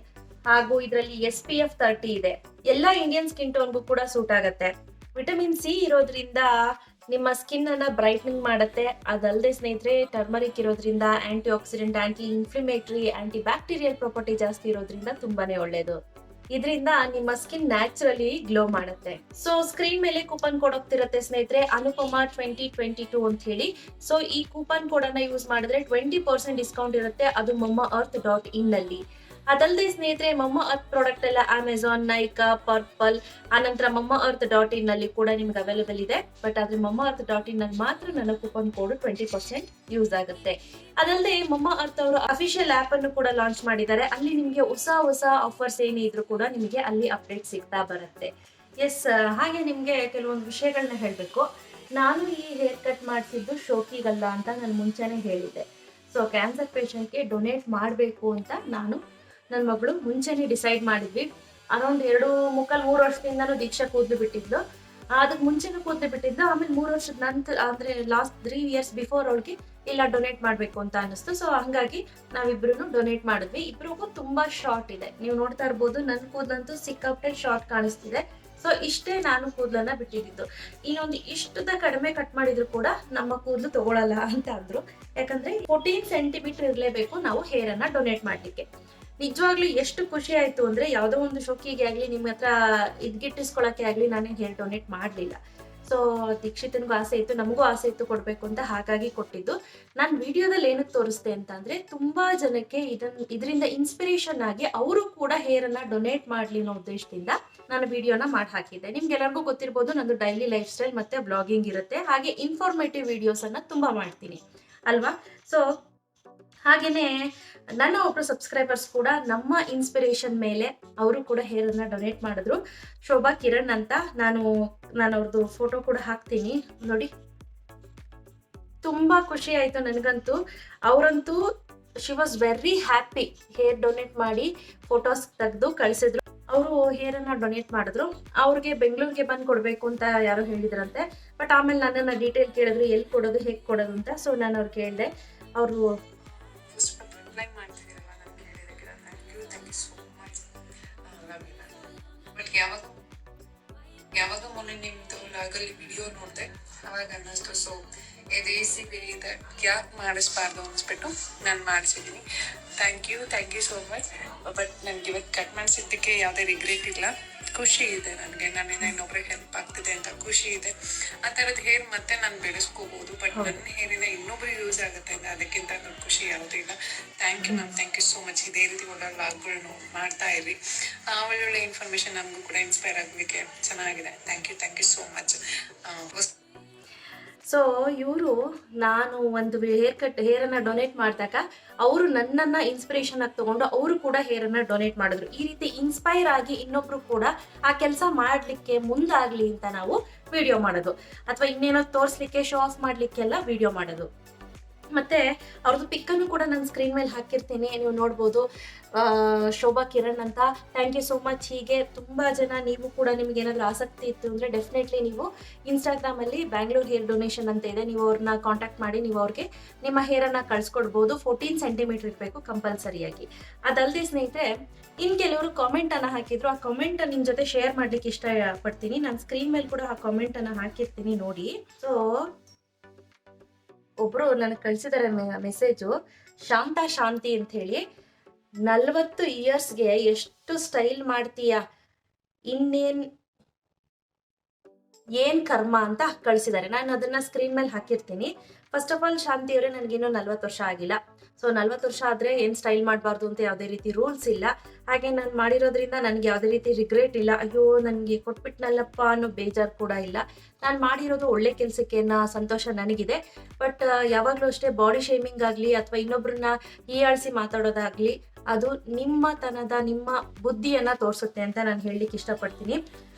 ಹಾಗೂ ಇದರಲ್ಲಿ SPF 30 ಇದೆ. ಎಲ್ಲ ಇಂಡಿಯನ್ ಸ್ಕಿನ್ ಟೋನ್ಗೂ ಕೂಡ ಸೂಟ್ ಆಗುತ್ತೆ. ವಿಟಮಿನ್ ಸಿ ಇರೋದ್ರಿಂದ ನಿಮ್ಮ ಸ್ಕಿನ್ ಅನ್ನ ಬ್ರೈಟ್ನಿಂಗ್ ಮಾಡುತ್ತೆ. ಅದಲ್ಲದೆ ಸ್ನೇಹಿತರೆ, ಟರ್ಮರಿಕ್ ಇರೋದ್ರಿಂದ anti oxidant, anti inflammatory, anti bacterial property ಜಾಸ್ತಿ ಇರೋದ್ರಿಂದ ತುಂಬಾನೇ ಒಳ್ಳೇದು. ಇದರಿಂದ ನಿಮ್ಮ ಸ್ಕಿನ್ ನ್ಯಾಚುರಲಿ ಗ್ಲೋ ಮಾಡುತ್ತೆ. ಸೊ ಸ್ಕ್ರೀನ್ ಮೇಲೆ ಕೂಪನ್ ಕೋಡ್ ಹೋಗ್ತಿರುತ್ತೆ ಸ್ನೇಹಿತರೆ, ಅನುಪಮ 2022 ಅಂತ ಹೇಳಿ. ಸೊ ಈ ಕೂಪನ್ ಕೋಡ್ ಅನ್ನ ಯೂಸ್ ಮಾಡಿದ್ರೆ 20% ಡಿಸ್ಕೌಂಟ್ ಇರುತ್ತೆ. ಅದು mamaearth.in ನಲ್ಲಿ. ಅದಲ್ಲದೆ ಸ್ನೇಹಿತರೆ ಮಮ್ಮ ಅರ್ತ್ ಪ್ರಾಡಕ್ಟ್ ಎಲ್ಲ ಅಮೆಝಾನ್, ನೈಕಾ, ಪರ್ಪಲ್, ಆನಂತರ mamaearth.in ನಲ್ಲಿ ಕೂಡ ನಿಮ್ಗೆ ಅವೈಲೇಬಲ್ ಇದೆ. ಬಟ್ ಆದ್ರೆ mamaearth.in ನಲ್ಲಿ ಮಾತ್ರ ನನ್ನ ಕೂಪನ್ ಕೋಡ್ 20% ಯೂಸ್ ಆಗುತ್ತೆ. ಅದಲ್ಲದೆ ಮಮ್ಮ ಅರ್ತ್ ಅವರು ಅಫಿಷಿಯಲ್ ಆಪ್ ಅನ್ನು ಕೂಡ ಲಾಂಚ್ ಮಾಡಿದ್ದಾರೆ. ಅಲ್ಲಿ ನಿಮ್ಗೆ ಹೊಸ ಆಫರ್ಸ್ ಏನಿದ್ರು ಕೂಡ ನಿಮ್ಗೆ ಅಲ್ಲಿ ಅಪ್ಡೇಟ್ ಸಿಗ್ತಾ ಬರುತ್ತೆ. ಎಸ್, ಹಾಗೆ ನಿಮ್ಗೆ ಕೆಲವೊಂದು ವಿಷಯಗಳನ್ನ ಹೇಳ್ಬೇಕು. ನಾನು ಈ ಹೇರ್ ಕಟ್ ಮಾಡಿಸಿದ್ದು ಶೋಕಿಗಲ್ಲ ಅಂತ ನಾನು ಮುಂಚೆನೆ ಹೇಳಿದ್ದೆ. ಸೊ ಕ್ಯಾನ್ಸರ್ ಪೇಷಂಟ್ಗೆ ಡೊನೇಟ್ ಮಾಡಬೇಕು ಅಂತ ನಾನು ನನ್ನ ಮಗಳು ಮುಂಚೆನೆ ಡಿಸೈಡ್ ಮಾಡಿದ್ವಿ. ಅರೌಂಡ್ 2.75-3 ವರ್ಷದಿಂದನೂ ದೀಕ್ಷಾ ಕೂದಲು ಬಿಟ್ಟಿದ್ಲು. ಅದಕ್ಕೆ ಮುಂಚೆನೂ ಕೂದಲು ಬಿಟ್ಟಿದ್ಲು. ಆಮೇಲೆ 3 ವರ್ಷದ ನಂತರ ಅಂದ್ರೆ ಲಾಸ್ಟ್ 3 ಇಯರ್ಸ್ ಬಿಫೋರ್ ಅವಳಿಗೆ ಇಲ್ಲ ಡೊನೇಟ್ ಮಾಡಬೇಕು ಅಂತ ಅನಿಸ್ತು. ಸೊ ಹಂಗಾಗಿ ನಾವಿಬ್ರು ಡೊನೇಟ್ ಮಾಡಿದ್ವಿ. ಇಬ್ರಿಗೂ ತುಂಬಾ ಶಾರ್ಟ್ ಇದೆ, ನೀವು ನೋಡ್ತಾ ಇರ್ಬೋದು. ನನ್ನ ಕೂದಲಂತೂ ಸಿಕ್ಕಾಪಟ್ಟೆ ಶಾರ್ಟ್ ಕಾಣಿಸ್ತಿದೆ. ಸೊ ಇಷ್ಟೇ ನಾನು ಕೂದಲನ್ನ ಬಿಟ್ಟಿದ್ದು. ಇನ್ನೊಂದು ಇಷ್ಟದ ಕಡಿಮೆ ಕಟ್ ಮಾಡಿದ್ರು ಕೂಡ ನಮ್ಮ ಕೂದಲು ತಗೊಳಲ್ಲ ಅಂತ ಅಂದ್ರು. ಯಾಕಂದ್ರೆ 14 ಸೆಂಟಿಮೀಟರ್ ಇರಲೇಬೇಕು ನಾವು ಹೇರ್ ಅನ್ನ ಡೊನೇಟ್ ಮಾಡ್ಲಿಕ್ಕೆ. ನಿಜವಾಗ್ಲೂ ಎಷ್ಟು ಖುಷಿ ಆಯ್ತು ಅಂದ್ರೆ, ಯಾವ್ದೋ ಒಂದು ಶೋಕಿಗೆ ಆಗ್ಲಿ ನಿಮ್ಮ ಹತ್ರ ಇದ್ಗಿಟ್ಟಿಸ್ಕೊಳಕ್ಕೆ ಆಗ್ಲಿ ನಾನೇ ಹೇರ್ ಡೊನೇಟ್ ಮಾಡ್ಲಿಲ್ಲ. ಸೊ ದೀಕ್ಷಿತನಿಗೂ ಆಸೆ ಇತ್ತು, ನಮಗೂ ಆಸೆ ಇತ್ತು ಕೊಡ್ಬೇಕು ಅಂತ, ಹಾಗಾಗಿ ಕೊಟ್ಟಿದ್ದು. ನಾನು ವಿಡಿಯೋದಲ್ಲಿ ಏನಕ್ಕೆ ತೋರಿಸ್ತೆ ಅಂತ ಅಂದ್ರೆ, ತುಂಬಾ ಜನಕ್ಕೆ ಇದರಿಂದ ಇನ್ಸ್ಪಿರೇಷನ್ ಆಗಿ ಅವರು ಕೂಡ ಹೇರ್ ಅನ್ನ ಡೊನೇಟ್ ಮಾಡ್ಲಿ ಅನ್ನೋ ಉದ್ದೇಶದಿಂದ ನಾನು ವಿಡಿಯೋನ ಮಾಡಿ ಹಾಕಿದ್ದೆ. ನಿಮ್ಗೆಲ್ಲರಿಗೂ ಗೊತ್ತಿರ್ಬೋದು, ನಂದು ಡೈಲಿ ಲೈಫ್ ಸ್ಟೈಲ್ ಮತ್ತೆ ಬ್ಲಾಗಿಂಗ್ ಇರುತ್ತೆ. ಹಾಗೆ ಇನ್ಫಾರ್ಮೇಟಿವ್ ವಿಡಿಯೋಸ್ ಅನ್ನ ತುಂಬಾ ಮಾಡ್ತೀನಿ ಅಲ್ವಾ. ಸೊ ಹಾಗೇನೆ ನನ್ನ ಒಬ್ರು ಸಬ್ಸ್ಕ್ರೈಬರ್ಸ್ ಕೂಡ ನಮ್ಮ ಇನ್ಸ್ಪಿರೇಷನ್ ಮೇಲೆ ಅವರು ಕೂಡ ಹೇರ್ ಅನ್ನ ಡೊನೇಟ್ ಮಾಡಿದ್ರು. ಶೋಭಾ ಕಿರಣ್ ಅಂತ. ನಾನು ಅವ್ರದ್ದು ಫೋಟೋ ಕೂಡ ಹಾಕ್ತೀನಿ ನೋಡಿ. ತುಂಬಾ ಖುಷಿ ಆಯ್ತು ನನಗಂತೂ. ಅವರಂತೂ she was very happy. Hair donate ಮಾಡಿ ಫೋಟೋಸ್ ತೆಗೆದು ಕಳಿಸಿದ್ರು. ಅವರು ಹೇರ್ ಅನ್ನ ಡೊನೇಟ್ ಮಾಡಿದ್ರು. ಅವ್ರಿಗೆ ಬೆಂಗಳೂರಿಗೆ ಬಂದು ಕೊಡ್ಬೇಕು ಅಂತ ಯಾರೋ ಹೇಳಿದ್ರಂತೆ. ಬಟ್ ಆಮೇಲೆ ನನ್ನನ್ನ ಡೀಟೇಲ್ ಕೇಳಿದ್ರು, ಎಲ್ಲಿ ಕೊಡೋದು, ಹೇಗೆ ಕೊಡೋದು ಅಂತ. ಸೊ ನಾನು ಅವ್ರು ಕೇಳಿದೆ. ಅವರು ಯಾವಾಗ ಮೊನ್ನೆ ನಿಮ್ದು ಲಾಗಲ್ಲಿ ವಿಡಿಯೋ ನೋಡಿದೆ, ಅವಾಗ ಅನ್ನಿಸ್ತು. ಸೊ ಇದು ಈಸಿ ವೇ ಇದೆ, ಯಾಕೆ ಮಾಡಿಸ್ಬಾರ್ದು ಅನಿಸ್ಬಿಟ್ಟು ನಾನು ಮಾಡಿಸಿದ್ದೀನಿ. Thank you so much. But ನನಗೆ ಇವತ್ತು ಕಟ್ ಮಾಡಿಸಿದ್ದಕ್ಕೆ ಯಾವುದೇ ರಿಗ್ರೆಟ್ ಇಲ್ಲ. ಖುಷಿ ಇದೆ ನನಗೆ, ನನ್ನಿಂದ ಇನ್ನೊಬ್ರಿಗೆ ಹೆಲ್ಪ್ ಆಗ್ತಿದೆ ಅಂತ ಖುಷಿ ಇದೆ. ಆ ಥರದ ಹೇರ್ ಮತ್ತೆ ನಾನು ಬೆಳೆಸ್ಕೋಬಹುದು. ಬಟ್ ನನ್ನ ಹೇರಿಂದ ಇನ್ನೊಬ್ರಿಗೆ ಯೂಸ್ ಆಗುತ್ತೆ ಅಂತ ಅದಕ್ಕಿಂತ ದೊಡ್ಡ ಖುಷಿ ಯಾವುದೂ ಇಲ್ಲ. Thank you ma'am, thank you so much. ಇದೇ ರೀತಿ ಒಳ್ಳೆ ವ್ಲಾಗ್ಗಳನ್ನು ಮಾಡ್ತಾ ಇರಿ. ಒಳ್ಳೊಳ್ಳೆ ಇನ್ಫಾರ್ಮೇಶನ್ ನಮಗೂ ಕೂಡ ಇನ್ಸ್ಪೈರ್ ಆಗಲಿಕ್ಕೆ ಚೆನ್ನಾಗಿದೆ. Thank you so much. So ಇವರು ನಾನು ಒಂದು ಹೇರನ್ನು ಡೊನೇಟ್ ಮಾಡಿದಾಗ ಅವರು ನನ್ನನ್ನು ಇನ್ಸ್ಪಿರೇಷನ್ ಆಗಿ ತಗೊಂಡು ಅವರು ಕೂಡ ಹೇರನ್ನು ಡೊನೇಟ್ ಮಾಡಿದ್ರು. ಈ ರೀತಿ ಇನ್ಸ್ಪೈರ್ ಆಗಿ ಇನ್ನೊಬ್ರು ಕೂಡ ಆ ಕೆಲಸ ಮಾಡಲಿಕ್ಕೆ ಮುಂದಾಗಲಿ ಅಂತ ನಾವು ವಿಡಿಯೋ ಮಾಡೋದು, ಅಥವಾ ಇನ್ನೇನೋ ತೋರಿಸ್ಲಿಕ್ಕೆ ಶೋ ಆಫ್ ಮಾಡಲಿಕ್ಕೆಲ್ಲ ವಿಡಿಯೋ ಮಾಡೋದು. ಮತ್ತೆ ಅವ್ರದ್ದು ಪಿಕ್ಕನ್ನು ಕೂಡ ನಾನು ಸ್ಕ್ರೀನ್ ಮೇಲೆ ಹಾಕಿರ್ತೀನಿ, ನೀವು ನೋಡ್ಬೋದು. ಶೋಭಾ ಕಿರಣ್ ಅಂತ. Thank you so much. ಹೀಗೆ ತುಂಬ ಜನ, ನೀವು ಕೂಡ ನಿಮ್ಗೆ ಏನಾದರೂ ಆಸಕ್ತಿ ಇತ್ತು ಅಂದರೆ ಡೆಫಿನೆಟ್ಲಿ ನೀವು ಇನ್ಸ್ಟಾಗ್ರಾಮಲ್ಲಿ ಬ್ಯಾಂಗ್ಳೂರ್ ಹೇರ್ ಡೊನೇಷನ್ ಅಂತ ಇದೆ, ನೀವು ಅವ್ರನ್ನ ಕಾಂಟ್ಯಾಕ್ಟ್ ಮಾಡಿ ನೀವು ಅವ್ರಿಗೆ ನಿಮ್ಮ ಹೇರನ್ನು ಕಳಿಸ್ಕೊಡ್ಬೋದು. 14 ಸೆಂಟಿಮೀಟರ್ ಇರಬೇಕು ಕಂಪಲ್ಸರಿಯಾಗಿ. ಅದಲ್ಲದೆ ಸ್ನೇಹಿತರೆ, ಇನ್ನು ಕೆಲವರು ಕಾಮೆಂಟನ್ನು ಹಾಕಿದ್ರು. ಆ ಕಾಮೆಂಟನ್ನು ನಿಮ್ಮ ಜೊತೆ ಶೇರ್ ಮಾಡಲಿಕ್ಕೆ ಇಷ್ಟಪಡ್ತೀನಿ. ನಾನು ಸ್ಕ್ರೀನ್ ಮೇಲೆ ಕೂಡ ಆ ಕಾಮೆಂಟನ್ನು ಹಾಕಿರ್ತೀನಿ ನೋಡಿ. ಸೊ ಒಬ್ರು ನನಗೆ ಕಳಿಸಿದಾರೆ ಮೆಸೇಜು, ಶಾಂತಿ ಅಂತ ಹೇಳಿ. 40 ಇಯರ್ಸ್ಗೆ ಎಷ್ಟು ಸ್ಟೈಲ್ ಮಾಡ್ತೀಯಾ, ಏನ್ ಕರ್ಮ ಅಂತ ಕಳಿಸಿದ್ದಾರೆ. ನಾನು ಅದನ್ನ ಸ್ಕ್ರೀನ್ ಮೇಲೆ ಹಾಕಿರ್ತೀನಿ. ಫಸ್ಟ್ ಆಫ್ ಆಲ್ ಶಾಂತಿ ಅವರೇ, ನನಗಿನ್ನೂ 40 ವರ್ಷ ಆಗಿಲ್ಲ. ಸೊ 40 ವರ್ಷ ಆದ್ರೆ ಏನ್ ಸ್ಟೈಲ್ ಮಾಡಬಾರ್ದು ಅಂತ ಯಾವುದೇ ರೀತಿ ರೂಲ್ಸ್ ಇಲ್ಲ. ಹಾಗೆ ನಾನು ಮಾಡಿರೋದ್ರಿಂದ ನನಗೆ ಯಾವುದೇ ರೀತಿ ರಿಗ್ರೆಟ್ ಇಲ್ಲ. ಅಯ್ಯೋ ನನಗೆ ಕೊಟ್ಬಿಟ್ನಲ್ಲಪ್ಪ ಅನ್ನೋ ಬೇಜಾರು ಕೂಡ ಇಲ್ಲ. ನಾನು ಮಾಡಿರೋದು ಒಳ್ಳೆ ಕೆಲಸಕ್ಕೆ ಸಂತೋಷ ನನಗಿದೆ. ಬಟ್ ಯಾವಾಗಲೂ ಅಷ್ಟೇ ಬಾಡಿ ಶೇಮಿಂಗ್ ಆಗಲಿ ಅಥವಾ ಇನ್ನೊಬ್ರನ್ನ ಹೀಯಾಳಿಸಿ ಮಾತಾಡೋದಾಗ್ಲಿ, ಅದು ನಿಮ್ಮ ಬುದ್ಧಿಯನ್ನ ತೋರಿಸುತ್ತೆ ಅಂತ ನಾನು ಹೇಳಲಿಕ್ಕೆ ಇಷ್ಟಪಡ್ತೀನಿ.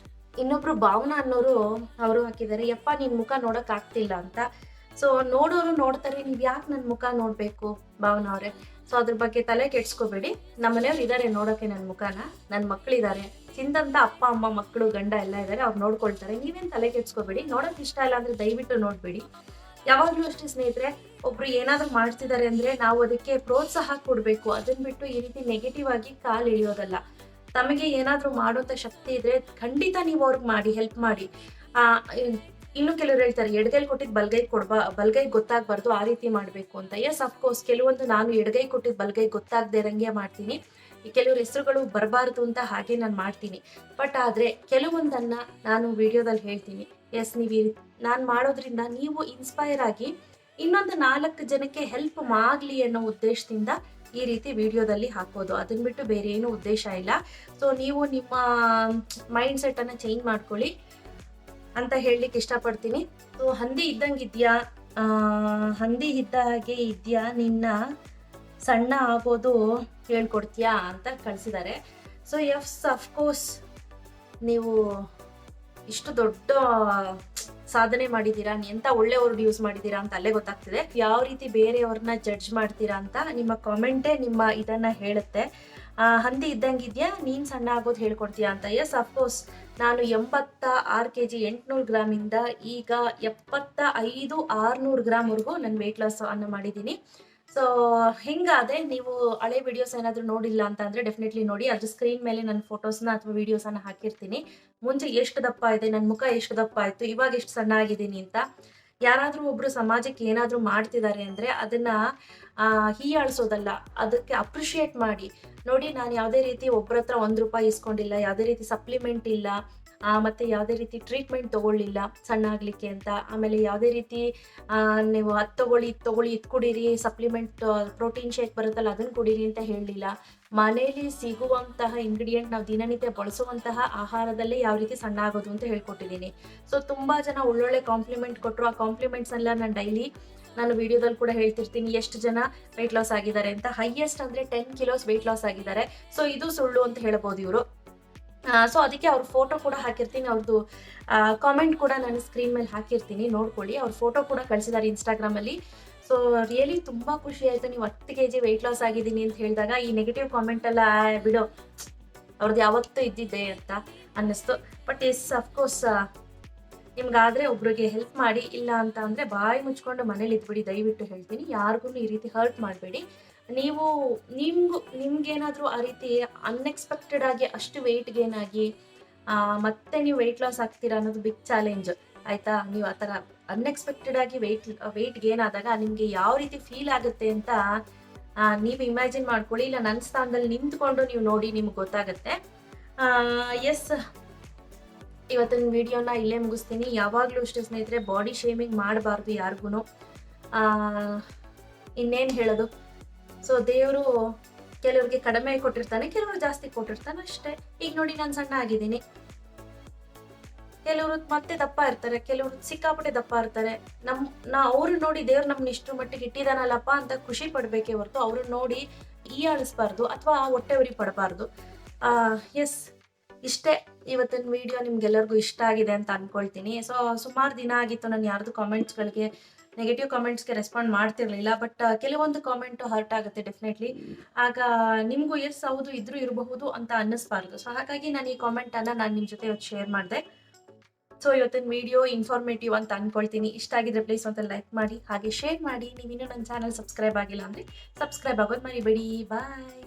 ಇನ್ನೊಬ್ರು ಭಾವನಾ ಅನ್ನೋರು ಅವರು ಹಾಕಿದ್ದಾರೆ, ಯಪ್ಪ ನಿನ್ ಮುಖ ನೋಡಕ್ ಆಗ್ತಿಲ್ಲ ಅಂತ. ಸೊ ನೋಡೋರು ನೋಡ್ತಾರೆ, ನೀವ್ ಯಾಕೆ ನನ್ನ ಮುಖ ನೋಡ್ಬೇಕು ಭಾವನಾ ಅವರೇ. ಸೊ ಅದ್ರ ಬಗ್ಗೆ ತಲೆ ಕೆಡ್ಸ್ಕೋಬೇಡಿ. ನಮ್ಮ ಮನೆಯವ್ರು ಇದಾರೆ ನೋಡೋಕೆ ನನ್ನ ಮುಖನ, ನನ್ನ ಮಕ್ಕಳಿದ್ದಾರೆ, ಚಿಂತಂತ ಅಪ್ಪ ಅಮ್ಮ ಮಕ್ಕಳು ಗಂಡ ಎಲ್ಲ ಇದ್ದಾರೆ, ಅವ್ರು ನೋಡ್ಕೊಳ್ತಾರೆ. ನೀವೇನ್ ತಲೆ ಕೆಡ್ಸ್ಕೋಬೇಡಿ. ನೋಡಕ್ ಇಷ್ಟ ಇಲ್ಲ ಅಂದ್ರೆ ದಯವಿಟ್ಟು ನೋಡ್ಬೇಡಿ. ಯಾವಾಗ್ಲೂ ಅಷ್ಟೇ ಸ್ನೇಹಿತರೆ, ಒಬ್ರು ಏನಾದ್ರು ಮಾಡ್ತಿದ್ದಾರೆ ಅಂದ್ರೆ ನಾವು ಅದಕ್ಕೆ ಪ್ರೋತ್ಸಾಹ ಕೊಡ್ಬೇಕು. ಅದನ್ನ ಬಿಟ್ಟು ಈ ರೀತಿ ನೆಗೆಟಿವ್ ಆಗಿ ಕಾಲ್ ಇಳಿಯೋದಲ್ಲ. ತಮಗೆ ಏನಾದ್ರೂ ಮಾಡೋಂಥ ಶಕ್ತಿ ಇದ್ರೆ ಖಂಡಿತ ನೀವು ಅವ್ರಿಗೆ ಮಾಡಿ, ಹೆಲ್ಪ್ ಮಾಡಿ. ಇನ್ನು ಕೆಲವರು ಹೇಳ್ತಾರೆ ಎಡಗೈ ಕೊಟ್ಟಿದ್ದು ಬಲ್ಗೈ ಗೊತ್ತಾಗ್ಬಾರ್ದು, ಆ ರೀತಿ ಮಾಡ್ಬೇಕು ಅಂತ. ಎಸ್ ಅಫ್ಕೋರ್ಸ್, ಕೆಲವೊಂದು ನಾನು ಎಡಗೈ ಕೊಟ್ಟಿದ್ದು ಬಲ್ಗೈ ಗೊತ್ತಾಗದೆ ಇರಂಗೆ ಮಾಡ್ತೀನಿ. ಕೆಲವ್ರ ಹೆಸರುಗಳು ಬರಬಾರ್ದು ಅಂತ ಹಾಗೆ ನಾನು ಮಾಡ್ತೀನಿ. ಬಟ್ ಆದ್ರೆ ಕೆಲವೊಂದನ್ನ ನಾನು ವಿಡಿಯೋದಲ್ಲಿ ಹೇಳ್ತೀನಿ. ಎಸ್ ನಾನು ಮಾಡೋದ್ರಿಂದ ನೀವು ಇನ್ಸ್ಪೈರ್ ಆಗಿ ಇನ್ನೊಂದು 4 ಜನಕ್ಕೆ ಹೆಲ್ಪ್ ಆಗಲಿ ಅನ್ನೋ ಉದ್ದೇಶದಿಂದ ಈ ರೀತಿ ವಿಡಿಯೋದಲ್ಲಿ ಹಾಕೋದು. ಅದನ್ನ ಬಿಟ್ಟು ಬೇರೆ ಏನು ಉದ್ದೇಶ ಇಲ್ಲ. ಸೊ ನೀವು ನಿಮ್ಮ ಮೈಂಡ್ ಸೆಟ್ಟನ್ನು ಚೇಂಜ್ ಮಾಡ್ಕೊಳ್ಳಿ ಅಂತ ಹೇಳಲಿಕ್ಕೆ ಇಷ್ಟಪಡ್ತೀನಿ. ಸೊ ಹಂದಿ ಇದ್ದಂಗಿದ್ಯಾ, ಹಂದಿ ಇದ್ದ ಹಾಗೆ ಇದೆಯಾ, ನಿನ್ನ ಸಣ್ಣ ಆಗೋದು ಹೇಳ್ಕೊಡ್ತೀಯಾ ಅಂತ ಕಳಿಸಿದ್ದಾರೆ. ಸೊ ಎಸ್ ಅಫ್ಕೋರ್ಸ್, ನೀವು ಇಷ್ಟು ದೊಡ್ಡ ಸಾಧನೆ ಮಾಡಿದ್ದೀರಾ, ಎಂತ ಒಳ್ಳೆ ವರ್ಡ್ ಯೂಸ್ ಮಾಡಿದ್ದೀರಾ ಅಂತ ಅಲ್ಲೇ ಗೊತ್ತಾಗ್ತಿದೆ. ಯಾವ ರೀತಿ ಬೇರೆಯವ್ರನ್ನ ಜಡ್ಜ್ ಮಾಡ್ತೀರಾ ಅಂತ ನಿಮ್ಮ ಕಾಮೆಂಟೇ ನಿಮ್ಮ ಇದನ್ನ ಹೇಳುತ್ತೆ. ಹಂದಿ ಇದ್ದಂಗಿದ್ಯಾ, ನೀನ್ ಸಣ್ಣ ಆಗೋದು ಹೇಳ್ಕೊಡ್ತೀಯಾ ಅಂತ. ಎಸ್ ಅಫ್ಕೋರ್ಸ್, ನಾನು 86 kg 800 ಗ್ರಾಮಿಂದ ಈಗ 75 600 ಗ್ರಾಮ್ವರೆಗೂ ನಾನು ವೆಯ್ಟ್ ಲಾಸ್ ಅನ್ನು ಮಾಡಿದ್ದೀನಿ. ಸೊ ಹಿಂಗಾದೆ. ನೀವು ಹಳೆ ವಿಡಿಯೋಸ್ ಏನಾದರೂ ನೋಡಿಲ್ಲ ಅಂತ ಅಂದರೆ ಡೆಫಿನೆಟ್ಲಿ ನೋಡಿ. ಅದು ಸ್ಕ್ರೀನ್ ಮೇಲೆ ನನ್ನ ಫೋಟೋಸ್ನ ಅಥವಾ ವಿಡಿಯೋಸನ್ನು ಹಾಕಿರ್ತೀನಿ. ಮುಂಚೆ ಎಷ್ಟು ದಪ್ಪ ಇದೆ, ನನ್ನ ಮುಖ ಎಷ್ಟು ದಪ್ಪ ಆಯಿತು, ಇವಾಗ ಎಷ್ಟು ಸಣ್ಣ ಆಗಿದ್ದೀನಿ ಅಂತ. ಯಾರಾದರೂ ಒಬ್ಬರು ಸಮಾಜಕ್ಕೆ ಏನಾದರೂ ಮಾಡ್ತಿದ್ದಾರೆ ಅಂದರೆ ಅದನ್ನು ಹೀಯಾಳಿಸೋದಲ್ಲ, ಅದಕ್ಕೆ ಅಪ್ರಿಷಿಯೇಟ್ ಮಾಡಿ. ನೋಡಿ, ನಾನು ಯಾವುದೇ ರೀತಿ ಒಬ್ಬರ ಹತ್ರ ₹1 ಇಸ್ಕೊಂಡಿಲ್ಲ, ಯಾವುದೇ ರೀತಿ ಸಪ್ಲಿಮೆಂಟ್ ಇಲ್ಲ, ಮತ್ತು ಯಾವುದೇ ರೀತಿ ಟ್ರೀಟ್ಮೆಂಟ್ ತೊಗೊಳ್ಳಿಲ್ಲ ಸಣ್ಣ ಆಗಲಿಕ್ಕೆ ಅಂತ. ಆಮೇಲೆ ಯಾವುದೇ ರೀತಿ ನೀವು ಅದು ತೊಗೊಳ್ಳಿ ಇದು ಕುಡೀರಿ, ಸಪ್ಲಿಮೆಂಟ್ ಪ್ರೋಟೀನ್ ಶೇಕ್ ಬರುತ್ತಲ್ಲ ಅದನ್ನು ಕುಡೀರಿ ಅಂತ ಹೇಳಲಿಲ್ಲ. ಮನೆಯಲ್ಲಿ ಸಿಗುವಂತಹ ಇಂಗ್ರೀಡಿಯೆಂಟ್, ನಾವು ದಿನನಿತ್ಯ ಬಳಸುವಂತಹ ಆಹಾರದಲ್ಲೇ ಯಾವ ರೀತಿ ಸಣ್ಣ ಆಗೋದು ಅಂತ ಹೇಳ್ಕೊಟ್ಟಿದ್ದೀನಿ. ಸೊ ತುಂಬ ಜನ ಒಳ್ಳೊಳ್ಳೆ ಕಾಂಪ್ಲಿಮೆಂಟ್ ಕೊಟ್ಟರು. ಆ ಕಾಂಪ್ಲಿಮೆಂಟ್ಸ್ ಎಲ್ಲ ನಾನು ವಿಡಿಯೋದಲ್ಲಿ ಕೂಡ ಹೇಳ್ತಿರ್ತೀನಿ ಎಷ್ಟು ಜನ ವೆಯ್ಟ್ ಲಾಸ್ ಆಗಿದ್ದಾರೆ ಅಂತ. ಹೈಯೆಸ್ಟ್ ಅಂದರೆ 10 kilos ವೆಯ್ಟ್ ಲಾಸ್ ಆಗಿದ್ದಾರೆ. ಸೊ ಇದು ಸುಳ್ಳು ಅಂತ ಹೇಳ್ಬೋದು ಇವರು. ಸೊ ಅದಕ್ಕೆ ಅವ್ರ ಫೋಟೋ ಕೂಡ ಹಾಕಿರ್ತೀನಿ, ಅವ್ರದ್ದು ಕಾಮೆಂಟ್ ಕೂಡ ನಾನು ಸ್ಕ್ರೀನ್ ಮೇಲೆ ಹಾಕಿರ್ತೀನಿ, ನೋಡ್ಕೊಳ್ಳಿ. ಅವ್ರ ಫೋಟೋ ಕೂಡ ಕಳಿಸಿದ್ದಾರೆ ಇನ್ಸ್ಟಾಗ್ರಾಮಲ್ಲಿ. ಸೊ ರಿಯಲಿ ತುಂಬ ಖುಷಿ ಆಯಿತು. ನೀವು 10 kg ವೆಯ್ಟ್ ಲಾಸ್ ಆಗಿದ್ದೀನಿ ಅಂತ ಹೇಳಿದಾಗ ಈ ನೆಗೆಟಿವ್ ಕಾಮೆಂಟೆಲ್ಲ ಬಿಡೋ, ಅವ್ರದ್ದು ಯಾವತ್ತೂ ಇದ್ದಿದ್ದೆ ಅಂತ ಅನ್ನಿಸ್ತು. ಬಟ್ ಎಸ್ ಅಫ್ಕೋರ್ಸ್, ನಿಮ್ಗಾದರೆ ಒಬ್ರಿಗೆ ಹೆಲ್ಪ್ ಮಾಡಿ, ಇಲ್ಲ ಅಂತ ಅಂದರೆ ಬಾಯಿ ಮುಚ್ಕೊಂಡು ಮನೇಲಿ ಇದ್ಬಿಡಿ, ದಯವಿಟ್ಟು ಹೇಳ್ತೀನಿ. ಯಾರಿಗೂ ಈ ರೀತಿ ಹರ್ಟ್ ಮಾಡಬೇಡಿ. ನೀವು ನಿಮ್ಗೇನಾದರೂ ಆ ರೀತಿ ಅನ್ಎಕ್ಸ್ಪೆಕ್ಟೆಡ್ ಆಗಿ ಅಷ್ಟು ವೆಯ್ಟ್ ಗೇನ್ ಆಗಿ ಮತ್ತೆ ನೀವು ವೆಯ್ಟ್ ಲಾಸ್ ಆಗ್ತೀರಾ ಅನ್ನೋದು ಬಿಗ್ ಚಾಲೆಂಜ್, ಆಯಿತಾ? ನೀವು ಆ ಥರ ಅನ್ಎಕ್ಸ್ಪೆಕ್ಟೆಡ್ ಆಗಿ ವೆಯ್ಟ್ ಗೇನ್ ಆದಾಗ ನಿಮಗೆ ಯಾವ ರೀತಿ ಫೀಲ್ ಆಗುತ್ತೆ ಅಂತ ನೀವು ಇಮ್ಯಾಜಿನ್ ಮಾಡ್ಕೊಳ್ಳಿ. ಇಲ್ಲ ನನ್ನ ಸ್ಥಾನದಲ್ಲಿ ನಿಂತ್ಕೊಂಡು ನೀವು ನೋಡಿ, ನಿಮ್ಗೆ ಗೊತ್ತಾಗುತ್ತೆ. ಎಸ್, ಇವತ್ತಿನ ವಿಡಿಯೋನ ಇಲ್ಲೇ ಮುಗಿಸ್ತೀನಿ. ಯಾವಾಗಲೂ ಅಷ್ಟೇ ಸ್ನೇಹಿತರೆ, ಬಾಡಿ ಶೇಮಿಂಗ್ ಮಾಡಬಾರ್ದು ಯಾರಿಗೂ. ಇನ್ನೇನು ಹೇಳೋದು? ಸೊ ದೇವರು ಕೆಲವ್ರಿಗೆ ಕಡಿಮೆ ಕೊಟ್ಟಿರ್ತಾನೆ, ಕೆಲವರು ಜಾಸ್ತಿ ಕೊಟ್ಟಿರ್ತಾನೆ ಅಷ್ಟೇ. ಈಗ ನೋಡಿ, ನಾನು ಸಣ್ಣ ಆಗಿದ್ದೀನಿ, ಕೆಲವರು ಮತ್ತೆ ದಪ್ಪ ಇರ್ತಾರೆ, ಕೆಲವರು ಸಿಕ್ಕಾಪಟ್ಟೆ ದಪ್ಪ ಇರ್ತಾರೆ. ಅವ್ರು ನೋಡಿ ದೇವ್ರು ನಮ್ನ ಇಷ್ಟು ಮಟ್ಟಿಗೆ ಇಟ್ಟಿದಾನಲ್ಲಪ್ಪ ಅಂತ ಖುಷಿ ಪಡ್ಬೇಕೇ ಹೊರತು ಅವ್ರನ್ನ ನೋಡಿ ಹೀಯಾಳಿಸ್ಬಾರ್ದು ಅಥವಾ ಹೊಟ್ಟೆ ಉರಿ ಪಡಬಾರ್ದು. ಎಸ್, ಇಷ್ಟೇ ಇವತ್ತಿನ ವಿಡಿಯೋ. ನಿಮ್ಗೆಲ್ಲರಿಗೂ ಇಷ್ಟ ಆಗಿದೆ ಅಂತ ಅನ್ಕೊಳ್ತೀನಿ. ಸೊ ಸುಮಾರು ದಿನ ಆಗಿತ್ತು ನಾನು ಯಾರ್ದು ಕಾಮೆಂಟ್ಸ್ಗಳಿಗೆ, ನೆಗೆಟಿವ್ ಕಾಮೆಂಟ್ಸ್ಗೆ ರೆಸ್ಪಾಂಡ್ ಮಾಡ್ತಿರ್ಲಿಲ್ಲ. ಬಟ್ ಕೆಲವೊಂದು ಕಾಮೆಂಟು ಹರ್ಟ್ ಆಗುತ್ತೆ ಡೆಫಿನೆಟ್ಲಿ. ಆಗ ನಿಮಗೂ ಎಸ್ ಹೌದು ಇದ್ರೂ ಇರಬಹುದು ಅಂತ ಅನ್ನಿಸ್ಬಾರ್ದು. ಸೊ ಹಾಗಾಗಿ ನಾನು ಈ ಕಾಮೆಂಟನ್ನು ನಾನು ನಿಮ್ಮ ಜೊತೆ ಇವತ್ತು ಶೇರ್ ಮಾಡಿದೆ. ಸೊ ಇವತ್ತಿನ ವಿಡಿಯೋ ಇನ್ಫಾರ್ಮೇಟಿವ್ ಅಂತ ಅನ್ಕೊಳ್ತೀನಿ. ಇಷ್ಟ ಆಗಿದ್ರೆ ಪ್ಲೀಸ್ ಒಂದು ಲೈಕ್ ಮಾಡಿ, ಹಾಗೆ ಶೇರ್ ಮಾಡಿ. ನೀವಿನ್ನೂ ನನ್ನ ಚಾನಲ್ ಸಬ್ಸ್ಕ್ರೈಬ್ ಆಗಿಲ್ಲ ಅಂದರೆ ಸಬ್ಸ್ಕ್ರೈಬ್ ಆಗೋದು ಮರಿಬೇಡಿ. ಬಾಯ್.